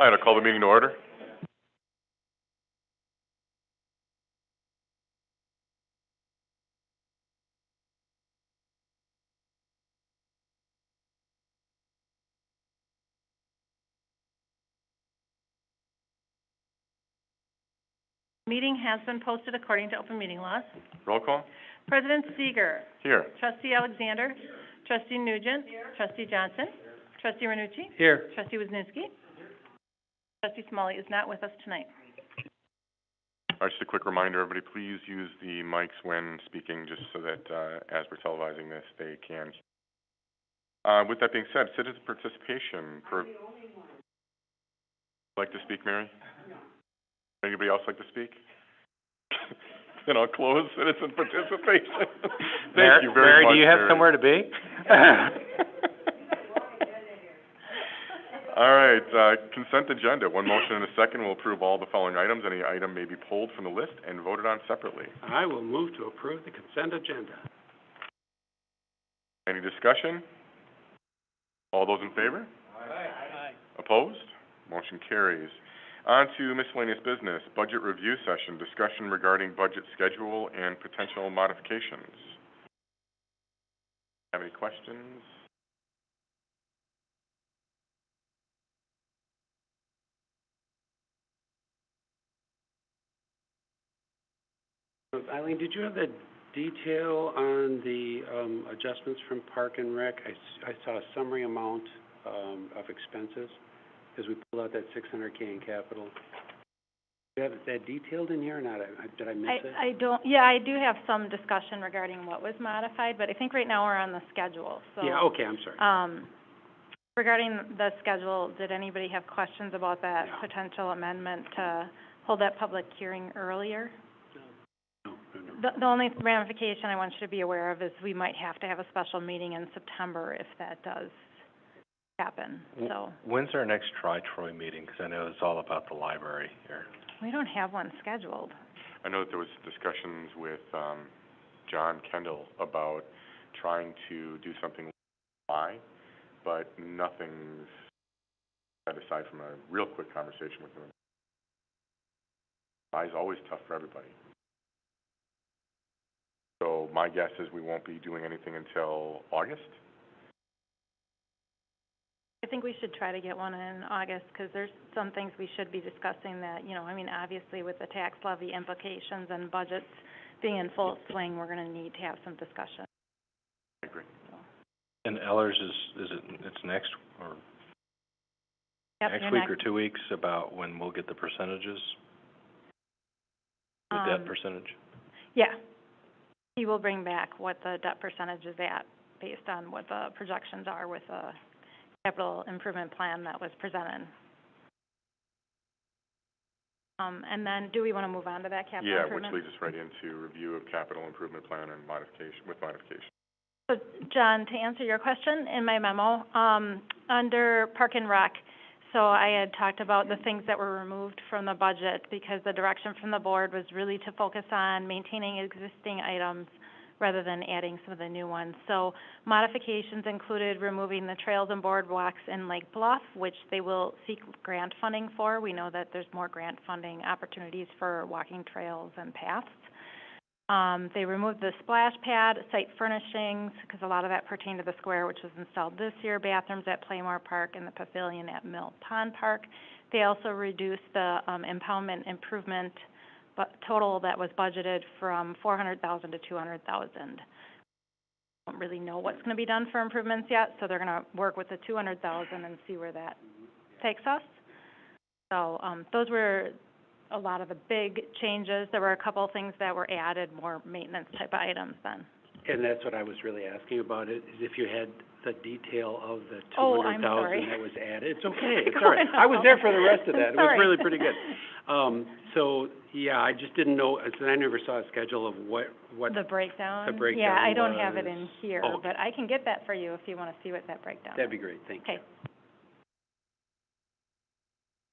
All right, I'll call the meeting to order. Meeting has been posted according to open meeting laws. Roll call. President Seeger. Here. Trustee Alexander. Trustee Nugent. Trustee Johnson. Trustee Renucci. Here. Trustee Wisniewski. Trustee Smalley is not with us tonight. All right, just a quick reminder, everybody, please use the mics when speaking, just so that as we're televising this, they can. With that being said, citizen participation. Like to speak, Mary? Anybody else like to speak? Then I'll close citizen participation. Thank you very much, Mary, do you have Mary. somewhere to be? All right, consent agenda. One motion and a second will approve all the following items. Any item may be pulled from the list and voted on separately. I will move to approve the consent agenda. Any discussion? All those in favor? Aye. Opposed? Motion carries. On to miscellaneous business, budget review session, discussion regarding budget schedule and potential modifications. Have any questions? Eileen, did you have the detail on the adjustments from Park and Rec? I saw a summary amount of expenses as we pulled out that $600K in capital. Do you have that detailed in here or not? Did I miss it? I don't, yeah, I do have some discussion regarding what was modified, but I think right now we're on the schedule, so. Yeah, okay, I'm sorry. Regarding the schedule, did anybody have questions about that No. potential amendment to hold that public hearing earlier? No. The only ramification I want you to be aware of is we might have to have a special meeting in September if that does happen, so. When's our next Tri-Troy meeting? Because I know it's all about the library here. We don't have one scheduled. I know that there was discussions with John Kendall about trying to do something live, but nothing's said aside from a real quick conversation with him. Is always tough for everybody. So my guess is we won't be doing anything until August. I think we should try to get one in August, because there's some things we should be discussing that, you know, I mean, obviously with the tax levy implications and budgets being in full swing, we're going to need to have some discussion. I agree. And Ellers it's next, or Yep, next your week or 2 weeks about when we'll get the percentages? The debt percentage? Yeah. He will bring back what the debt percentage is at based on what the projections are with the capital improvement plan that was presented. And then, do we want to move on to that capital improvement? Yeah, which leads us right into review of capital improvement plan and modification, with modification. So, John, to answer your question, in my memo, under Park and Rec, so I had talked about the things that were removed from the budget because the direction from the board was really to focus on maintaining existing items rather than adding some of the new ones. So modifications included removing the trails and boardwalks in Lake Bluff, which they will seek grant funding for. We know that there's more grant funding opportunities for walking trails and paths. They removed the splash pad, site furnishings, because a lot of that pertained to the square, which was installed this year, bathrooms at Playmore Park and the pavilion at Mill Pond Park. They also reduced the impoundment improvement total that was budgeted from $400,000 to $200,000. Don't really know what's going to be done for improvements yet, so they're going to work with the $200,000 and see where that takes us. So those were a lot of the big changes. There were a couple of things that were added, more maintenance type of items then. And that's what I was really asking about it, is if you had the detail of the $200,000 that was added. It's okay, it's all right. I was there for the rest of that. It was really pretty good. So, yeah, I just didn't know, I never saw a schedule of what The breakdown? The breakdown Yeah, I don't have it in here, Oh, okay. but I can get that for you if you want to see what that breakdown is. That'd be great, thank you. Okay.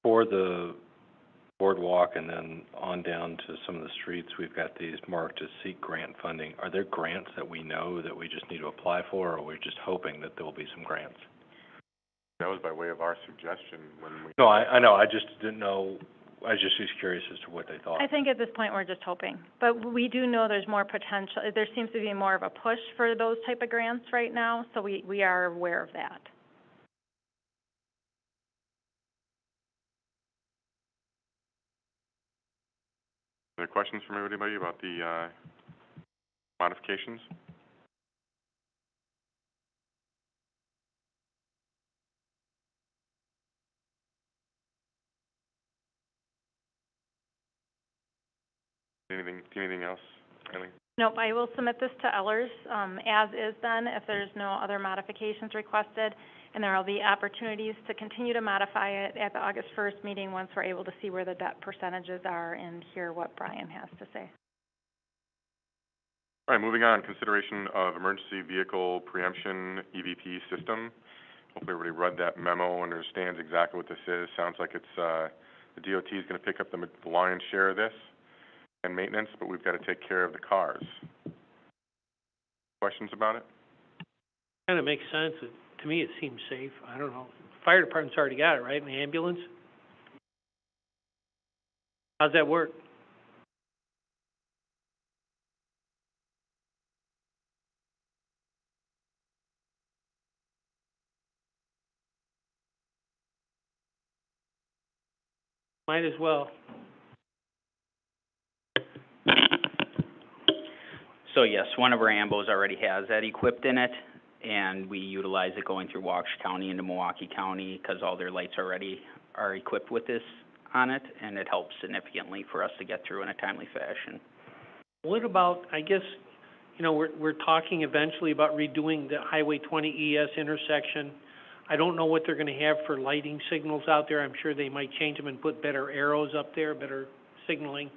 For the boardwalk and then on down to some of the streets, we've got these marked as seek grant funding. Are there grants that we know that we just need to apply for, or are we just hoping that there will be some grants? That was by way of our suggestion when we. No, I know, I just didn't know, I was curious as to what they thought. I think at this point, we're just hoping. But we do know there's more potential, there seems to be more of a push for those type of grants right now, so we are aware of that. Are there questions from anybody about the, modifications? Anything else, Eileen? Nope, I will submit this to Ellers, as is then, if there's no other modifications requested, and there will be opportunities to continue to modify it at the August 1st meeting once we're able to see where the debt percentages are and hear what Brian has to say. All right, moving on, consideration of emergency vehicle preemption EVP system. Hopefully everybody read that memo, understands exactly what this is. Sounds like it's, the DOT is gonna pick up the lion's share of this and maintenance, but we've gotta take care of the cars. Questions about it? Kind of makes sense. To me, it seems safe. I don't know. Fire department's already got it, right, in the ambulance? How's that work? Might as well. So yes, one of our ambos already has that equipped in it, and we utilize it going through Waukesha County into Milwaukee County, because all their lights already are equipped with this on it, and it helps significantly for us to get through in a timely fashion. What about, I guess, you know, we're talking eventually about redoing the Highway 20 ES intersection. I don't know what they're gonna have for lighting signals out there. I'm sure they might change them and put better arrows up there, better signaling.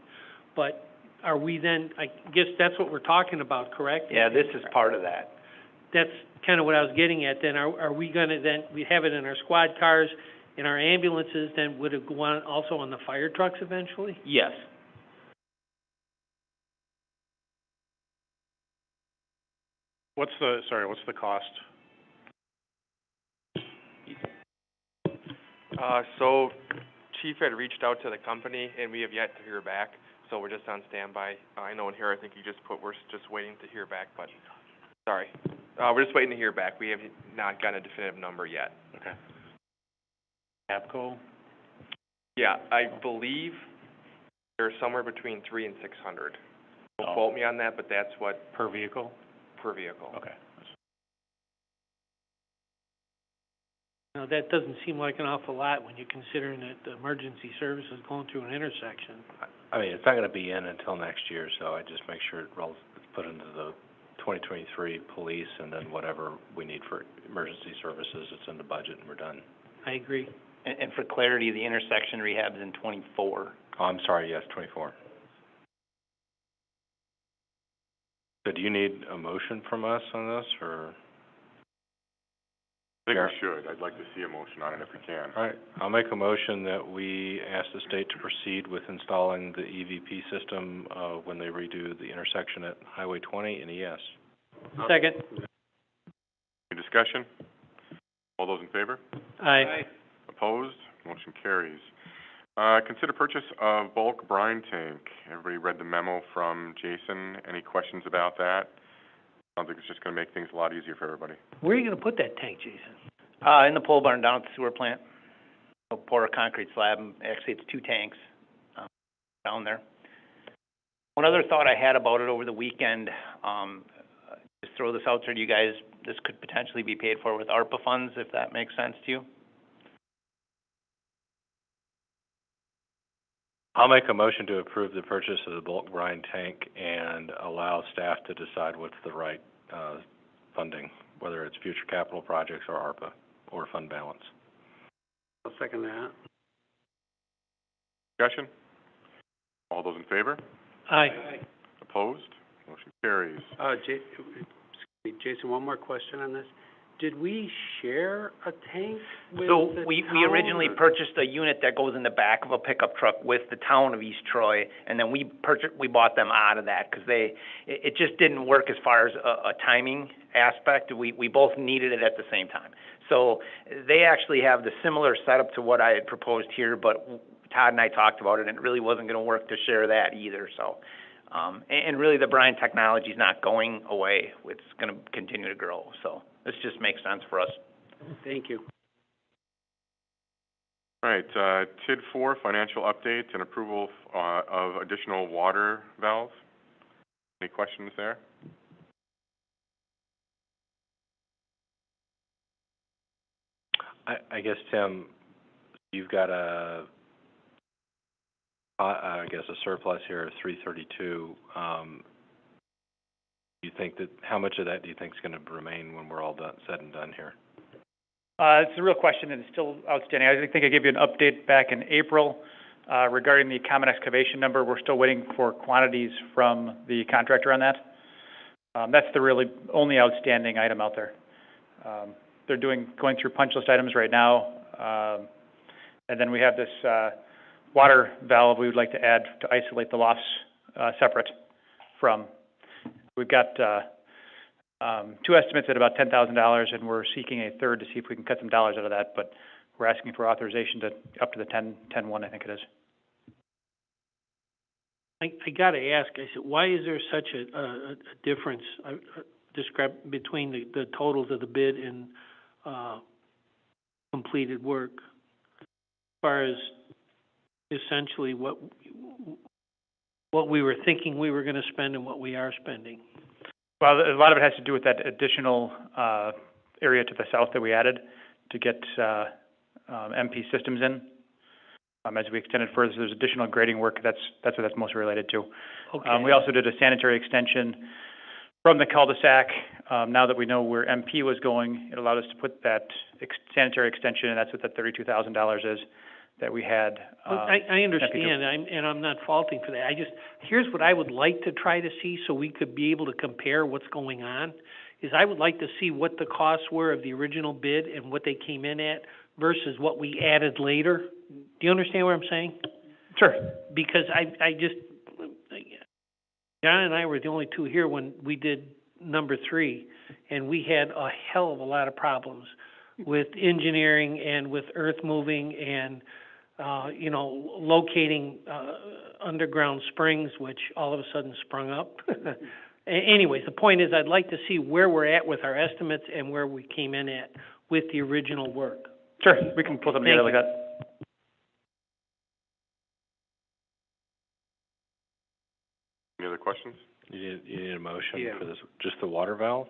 But are we then, I guess that's what we're talking about, correct? Yeah, this is part of that. That's kind of what I was getting at then. Are we gonna then, we have it in our squad cars, in our ambulances, then would it go on also on the fire trucks eventually? Yes. What's the cost? So Chief had reached out to the company, and we have yet to hear back, so we're just on standby. I know in here, I think you just put, we're just waiting to hear back, but, sorry. We're just waiting to hear back. We have not gotten a definitive number yet. Okay. APCO? Yeah, I believe they're somewhere between 300 and 600. Don't quote me on that, but that's what, Per vehicle? per vehicle. Okay. Now, that doesn't seem like an awful lot when you're considering that the emergency service is going through an intersection. I mean, it's not gonna be in until next year, so I just make sure it's put into the 2023 police, and then whatever we need for emergency services, it's in the budget and we're done. I agree. And for clarity, the intersection rehab's in 24. Oh, I'm sorry, yes, 24. So do you need a motion from us on this, or? I think we should. I'd like to see a motion on it if we can. All right, I'll make a motion that we ask the state to proceed with installing the EVP system, when they redo the intersection at Highway 20 and ES. Second. Any discussion? All those in favor? Aye. Opposed? Motion carries. Consider purchase of bulk brine tank. Everybody read the memo from Jason. Any questions about that? Sounds like it's just gonna make things a lot easier for everybody. Where are you gonna put that tank, Jason? In the pole barn down at the sewer plant. We'll pour a concrete slab, and actually it's 2 tanks, down there. One other thought I had about it over the weekend, just throw this out there to you guys, this could potentially be paid for with ARPA funds, if that makes sense to you. I'll make a motion to approve the purchase of the bulk brine tank and allow staff to decide what's the right, funding, whether it's future capital projects or ARPA or fund balance. I'll second that. Discussion? All those in favor? Aye. Opposed? Motion carries. Jason, one more question on this. Did we share a tank with So the we town, originally or- purchased a unit that goes in the back of a pickup truck with the town of East Troy, and then we bought them out of that, because it just didn't work as far as a timing aspect. We both needed it at the same time. So they actually have the similar setup to what I had proposed here, but Todd and I talked about it, and it really wasn't gonna work to share that either, so. And really, the brine technology's not going away. It's gonna continue to grow, so this just makes sense for us. Thank you. All right, TID 4, financial update and approval, of additional water valves. Any questions there? I guess, Tim, you've got a surplus here of $332. You think that, how much of that do you think is gonna remain when we're all done, said and done here? It's a real question, and it's still outstanding. I think I gave you an update back in April, regarding the common excavation number. We're still waiting for quantities from the contractor on that. That's the really only outstanding item out there. They're going through punch list items right now. And then we have this, water valve we would like to add to isolate the loss, separate from. We've got, two estimates at about $10,000, and we're seeking a third to see if we can cut some dollars out of that, but we're asking for authorization to up to the 10-1, I think it is. I gotta ask, I said, why is there such a difference, between the totals of the bid and, completed work? As far as essentially what we were thinking we were gonna spend and what we are spending. Well, a lot of it has to do with that additional, area to the south that we added to get, MP systems in. As we extended further, so there's additional grading work. That's what that's most related to. Okay. We also did a sanitary extension from the cul-de-sac. Now that we know where MP was going, it allowed us to put that sanitary extension, and that's what that $32,000 is that we had. I understand, and I'm not faulting for that. Here's what I would like to try to see, so we could be able to compare what's going on, is I would like to see what the costs were of the original bid and what they came in at versus what we added later. Do you understand what I'm saying? Sure. Because I just, John and I were the only two here when we did number 3, and we had a hell of a lot of problems with engineering and with earth moving and, locating, underground springs, which all of a sudden sprung up. Anyways, the point is, I'd like to see where we're at with our estimates and where we came in at with the original work. Sure, we can pull something together like that. Any other questions? You need a motion Yeah. for this, just the water valve?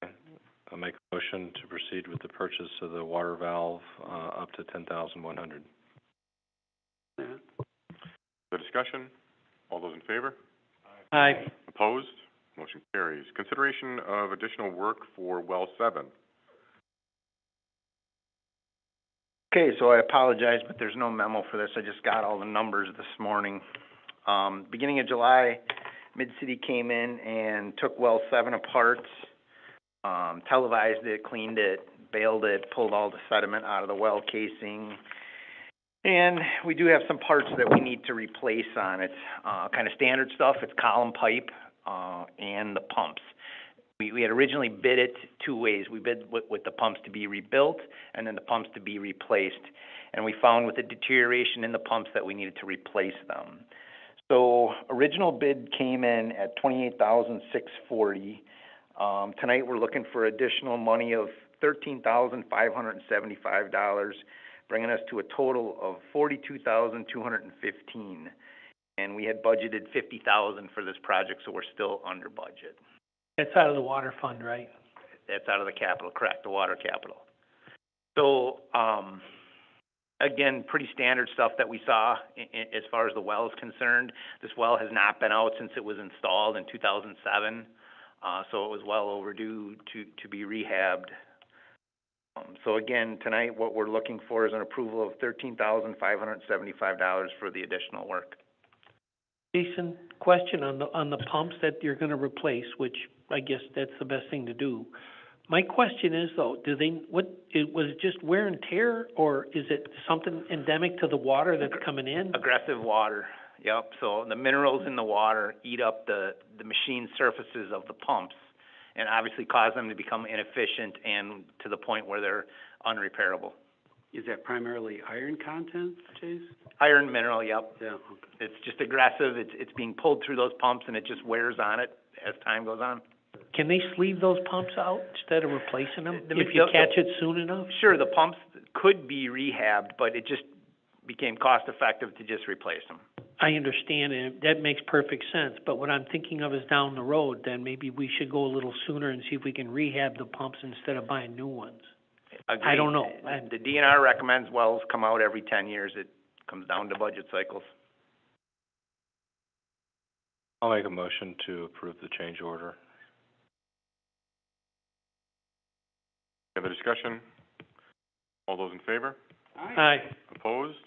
Okay. I'll make a motion to proceed with the purchase of the water valve, up to $10,100. The discussion, all those in favor? Aye. Opposed? Motion carries. Consideration of additional work for well 7. Okay, so I apologize, but there's no memo for this. I just got all the numbers this morning. Beginning of July, Mid-City came in and took well 7 apart, televised it, cleaned it, baled it, pulled all the sediment out of the well casing. And we do have some parts that we need to replace on it, kind of standard stuff. It's column pipe, and the pumps. We had originally bid it 2 ways. We bid with the pumps to be rebuilt and then the pumps to be replaced. And we found with the deterioration in the pumps that we needed to replace them. So original bid came in at $28,640. Tonight we're looking for additional money of $13,575, bringing us to a total of $42,215. And we had budgeted $50,000 for this project, so we're still under budget. That's out of the water fund, right? That's out of the capital, correct, the water capital. So, again, pretty standard stuff that we saw as far as the well is concerned. This well has not been out since it was installed in 2007, so it was well overdue to be rehabbed. So again, tonight what we're looking for is an approval of $13,575 for the additional work. Jason, question on the pumps that you're gonna replace, which I guess that's the best thing to do. My question is though, was it just wear and tear, or is it something endemic to the water that's coming in? Aggressive water, yep. So the minerals in the water eat up the machine surfaces of the pumps, and obviously cause them to become inefficient and to the point where they're unrepairable. Is that primarily iron content, Chase? Iron mineral, yep. Yeah, okay. It's just aggressive, it's being pulled through those pumps and it just wears on it as time goes on. Can they sleeve those pumps out instead of replacing them, The- if you the- catch it soon enough? Sure, the pumps could be rehabbed, but it just became cost effective to just replace them. I understand, and that makes perfect sense, but what I'm thinking of is down the road, then maybe we should go a little sooner and see if we can rehab the pumps instead of buying new ones. I don't know. The DNR recommends wells come out every 10 years. It comes down to budget cycles. I'll make a motion to approve the change order. Any other discussion? All those in favor? Aye. Opposed?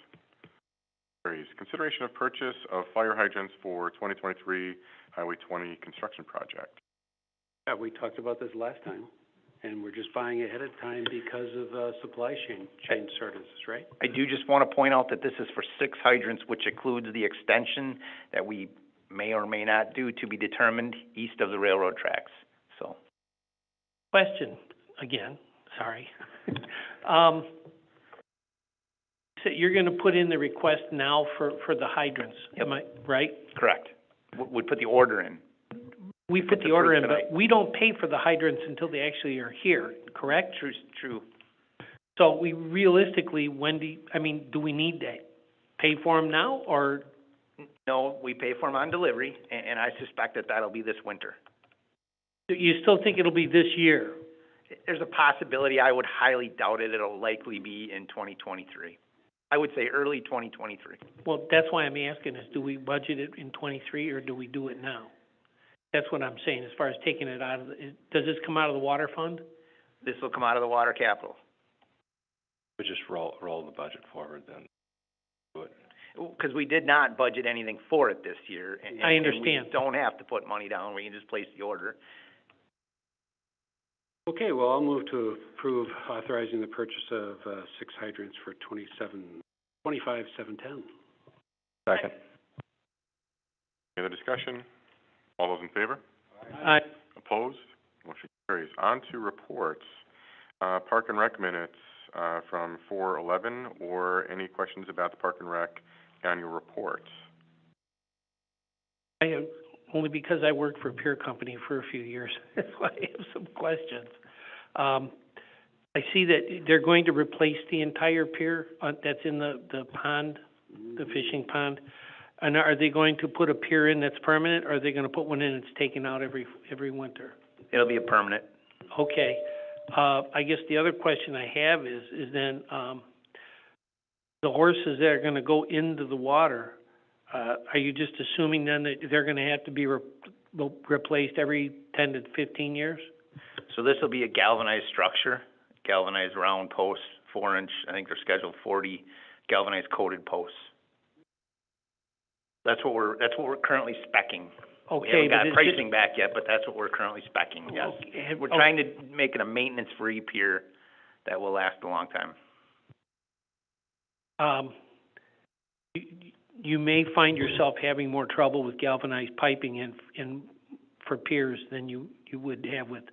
Carries. Consideration of purchase of fire hydrants for 2023 Highway 20 construction project. Yeah, we talked about this last time, and we're just buying ahead of time because of, supply chain shortages, right? I do just want to point out that this is for 6 hydrants, which includes the extension that we may or may not do to be determined east of the railroad tracks, so. Question, again, sorry. So you're gonna put in the request now for the hydrants, am I, right? Correct. We'd put the order in. We put It's the order in, approved but we don't pay for the hydrants until they actually are here, correct? True. So we realistically, do we need to pay for them now, or? No, we pay for them on delivery, and I suspect that that'll be this winter. You still think it'll be this year? There's a possibility. I would highly doubt it. It'll likely be in 2023. I would say early 2023. Well, that's why I'm asking is, do we budget it in '23 or do we do it now? That's what I'm saying, as far as taking it out of does this come out of the water fund? This will come out of the water capital. We just roll the budget forward then. Do it. Because we did not budget anything for it this year. I understand. And we don't have to put money down. We can just place the order. Okay, well, I'll move to approve authorizing the purchase of, 6 hydrants for $25,710. Second. Any other discussion? All those in favor? Aye. Opposed? Motion carries. On to reports. Park and Rec minutes, from 4/11, or any questions about the Park and Rec annual reports? I have, only because I worked for a peer company for a few years, that's why I have some questions. I see that they're going to replace the entire pier, that's in the pond, the fishing pond. And are they going to put a pier in that's permanent, or are they gonna put one in that's taken out every winter? It'll be a permanent. Okay, I guess the other question I have is then, the horses that are gonna go into the water, are you just assuming then that they're gonna have to be replaced every 10 to 15 years? So this will be a galvanized structure, galvanized round posts, 4-inch, I think they're scheduled 40 galvanized coated posts. That's what we're currently speccing. We Okay, haven't but got is pricing back yet, but that's what we're currently speccing, yes. Okay, We're trying to make it a maintenance-free pier that will last a long time. You may find yourself having more trouble with galvanized piping in for piers than you would have with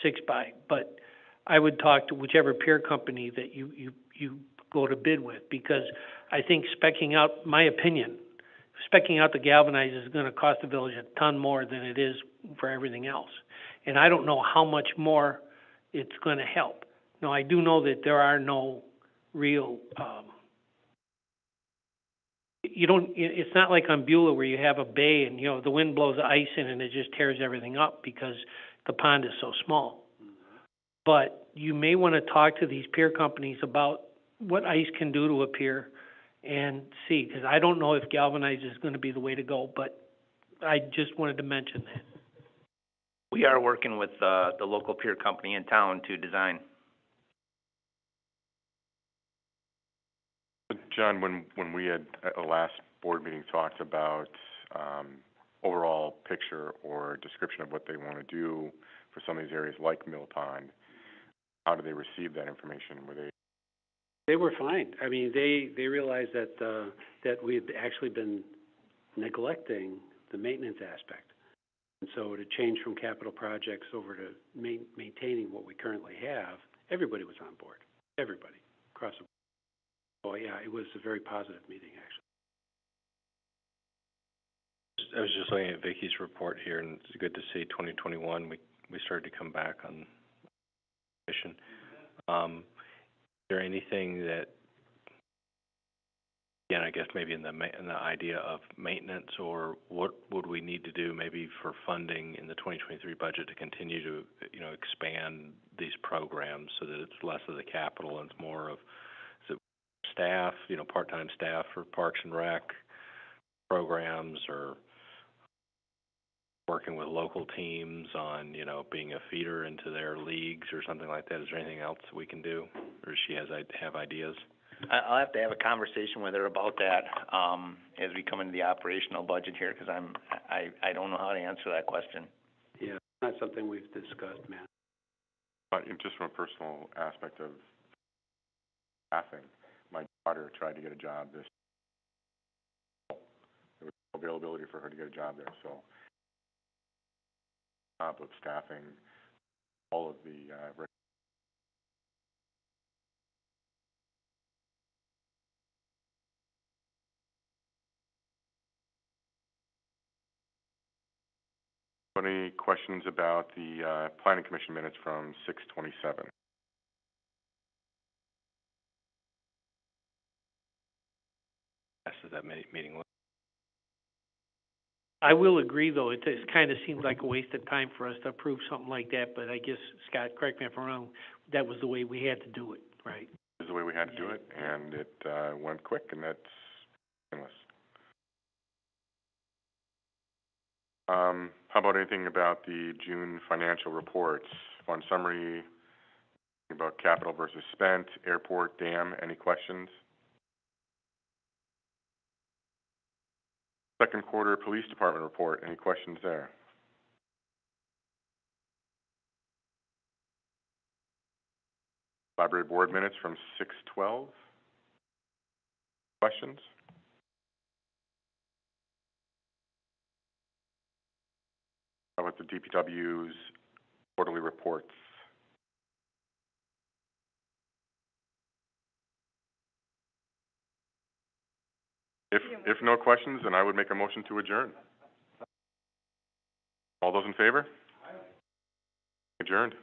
6x, but I would talk to whichever pier company that you go to bid with, because I think speccing out, my opinion, speccing out the galvanized is gonna cost the village a ton more than it is for everything else. And I don't know how much more it's gonna help. Now, I do know that there are no real, it's not like on Beulah where you have a bay and, the wind blows the ice in and it just tears everything up because the pond is so small. But you may wanna talk to these pier companies about what ice can do to a pier and see, because I don't know if galvanized is gonna be the way to go, but I just wanted to mention that. We are working with, the local pier company in town to design. John, when we had, at the last board meeting, talked about, overall picture or description of what they want to do for some of these areas like Mill Pond, how did they receive that information? Were they? They were fine. I mean, they realized that we had actually been neglecting the maintenance aspect. And so to change from capital projects over to maintaining what we currently have, everybody was on board, everybody, across the board. So, yeah, it was a very positive meeting, actually. I was just looking at Vicky's report here, and it's good to see 2021, we started to come back on mission. Is there anything that, again, I guess maybe in the idea of maintenance, or what would we need to do maybe for funding in the 2023 budget to continue to, expand these programs so that it's less of the capital and it's more of, is it staff, part-time staff for Parks and Rec programs, or working with local teams on, being a feeder into their leagues or something like that? Is there anything else we can do, or does she have ideas? I'll have to have a conversation with her about that, as we come into the operational budget here, because I don't know how to answer that question. Yeah, not something we've discussed, Matt. But just from a personal aspect of staffing, my daughter tried to get a job there was availability for her to get a job there, so job of staffing all of the Any questions about the planning commission minutes from 6/27? Yes, is that meeting was? I will agree, though, it just kind of seems like a waste of time for us to approve something like that, but I guess, Scott, correct me if I'm wrong, that was the way we had to do it, right? This is the way we had to do it, and it went quick, and that's painless. How about anything about the June financial reports? Fund summary, about capital versus spent, airport, dam, any questions? Second quarter police department report, any questions there? Library board minutes from 6/12. Questions? How about the DPW's quarterly reports? If no questions, then I would make a motion to adjourn. All those in favor? Adjourned.